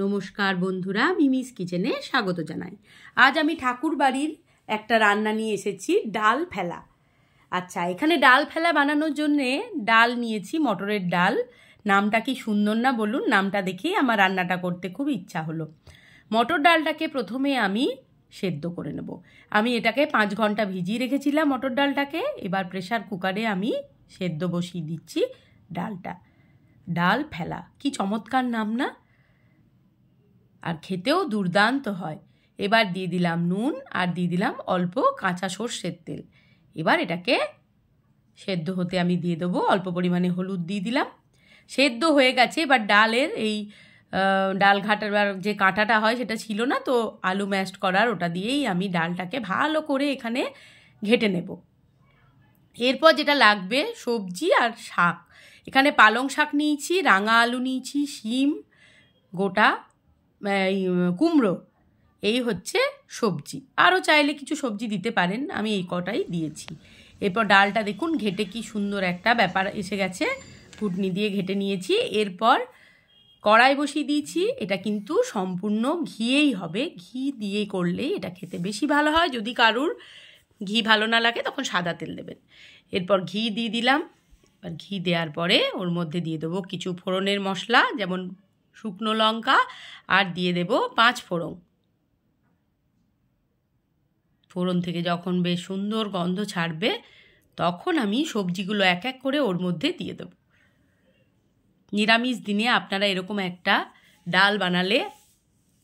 নমস্কার বন্ধুরা, মিমিস কিচেনে স্বাগত জানাই। আজ আমি ঠাকুর বাড়ির একটা রান্না নিয়ে এসেছি, ডাল ফেলা। আচ্ছা, এখানে ডাল ফেলা বানানোর জন্যে ডাল নিয়েছি, মটরের ডাল। নামটা কি সুন্দর না বলুন, নামটা দেখেই আমার রান্নাটা করতে খুব ইচ্ছা হলো। মটর ডালটাকে প্রথমে আমি সেদ্ধ করে নেব। আমি এটাকে 5 ঘন্টা ভিজিয়ে রেখেছিলাম মটর ডালটাকে। এবার প্রেসার কুকারে আমি সেদ্ধ বসিয়ে দিচ্ছি ডালটা। ডাল ফেলা, কি চমৎকার নাম না? আর খেতেও দুর্দান্ত হয়। এবার দিয়ে দিলাম নুন আর দিয়ে দিলাম অল্প কাঁচা সর্ষের তেল। এবার এটাকে সেদ্ধ হতে আমি দিয়ে দেবো, অল্প পরিমাণে হলুদ দিয়ে দিলাম। সেদ্ধ হয়ে গেছে। এবার ডালের এই ডাল ঘাটার যে কাঁটাটা হয় সেটা ছিল না, তো আলু ম্যাশড করার ওটা দিয়েই আমি ডালটাকে ভালো করে এখানে ঘেটে নেব। এরপর যেটা লাগবে সবজি আর শাক। এখানে পালং শাক নিয়েছি, রাঙা আলু নিয়েছি, শিম, গোটা কুমড়ো, এই হচ্ছে সবজি। আরও চাইলে কিছু সবজি দিতে পারেন, আমি এই কটাই দিয়েছি। এরপর ডালটা দেখুন ঘেটে কি সুন্দর একটা ব্যাপার এসে গেছে, ঘুটনি দিয়ে ঘেটে নিয়েছি। এরপর কড়াই বসিয়ে দিয়েছি। এটা কিন্তু সম্পূর্ণ ঘিয়েই হবে, ঘি দিয়ে করলেই এটা খেতে বেশি ভালো হয়। যদি কারুর ঘি ভালো না লাগে তখন সাদা তেল দেবেন। এরপর ঘি দিয়ে দিলাম। এবার ঘি দেওয়ার পরে ওর মধ্যে দিয়ে দেবো কিছু ফোড়নের মশলা, যেমন শুকনো লঙ্কা, আর দিয়ে দেব 5 ফোড়ন। ফোড়ন থেকে যখন বেশ সুন্দর গন্ধ ছাড়বে তখন আমি সবজিগুলো এক এক করে ওর মধ্যে দিয়ে দেব। নিরামিষ দিনে আপনারা এরকম একটা ডাল বানালে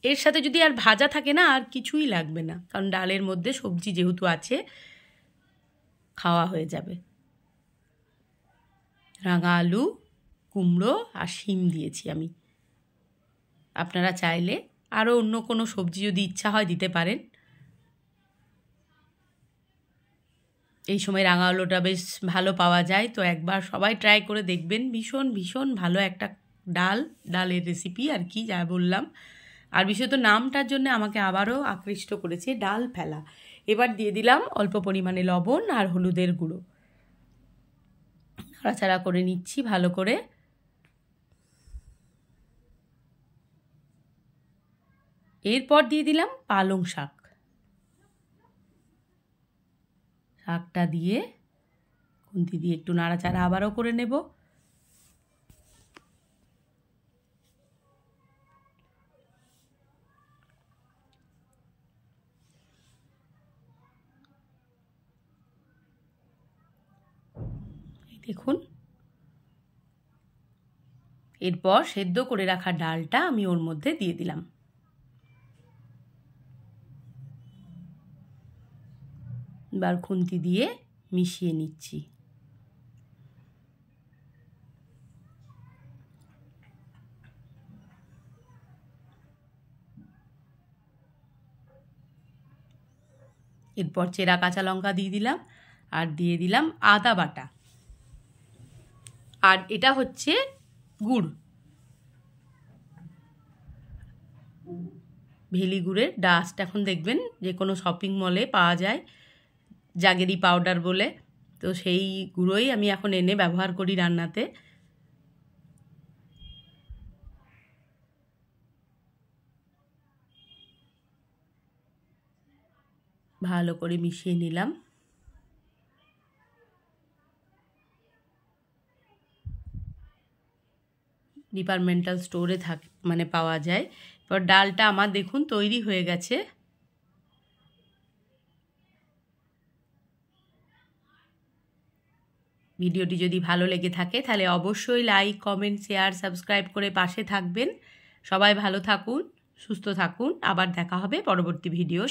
এর সাথে যদি আর ভাজা থাকে না, আর কিছুই লাগবে না, কারণ ডালের মধ্যে সবজি যেহেতু আছে খাওয়া হয়ে যাবে। রাঙা আলু, কুমড়ো আর শিম দিয়েছি আমি। আপনারা চাইলে আরও অন্য কোনো সবজি যদি ইচ্ছা হয় দিতে পারেন। এই সময় রাঙা আলুটা বেশ ভালো পাওয়া যায়, তো একবার সবাই ট্রাই করে দেখবেন। ভীষণ ভীষণ ভালো একটা ডালের রেসিপি আর কি, যা বললাম। আর বিশেষত নামটার জন্য আমাকে আবারও আকৃষ্ট করেছে, ডাল ফেলা। এবার দিয়ে দিলাম অল্প পরিমাণে লবণ আর হলুদের গুঁড়ো। নাড়াচাড়া করে নিচ্ছি ভালো করে। এরপর দিয়ে দিলাম পালং শাক। শাকটা দিয়ে খুন্তি দিয়ে একটু নাড়াচাড়া আবারও করে নেব। দেখুন, এরপর সেদ্ধ করে রাখা ডালটা আমি ওর মধ্যে দিয়ে দিলাম। এবার খুন্তি দিয়ে মিশিয়ে নিচ্ছি। এরপর চেরা কাঁচা লঙ্কা দিয়ে দিলাম আর দিয়ে দিলাম আদা বাটা। আর এটা হচ্ছে গুড়, ভেলি গুড়ের ডাস্ট। এখন দেখবেন যে কোনো শপিং মলে পাওয়া যায়, জাগেরি পাউডার বলে, তো সেই গুঁড়োই আমি এখন এনে ব্যবহার করি রান্নাতে। ভালো করে মিশিয়ে নিলাম। ডিপার্টমেন্টাল স্টোরে পাওয়া যায়। এবার ডালটা আমার দেখুন তৈরি হয়ে গেছে। ভিডিওটি যদি ভালো লেগে থাকে তাহলে অবশ্যই লাইক, কমেন্ট, শেয়ার, সাবস্ক্রাইব করে পাশে থাকবেন। সবাই ভালো থাকুন, সুস্থ থাকুন। আবার দেখা হবে পরবর্তী ভিডিও।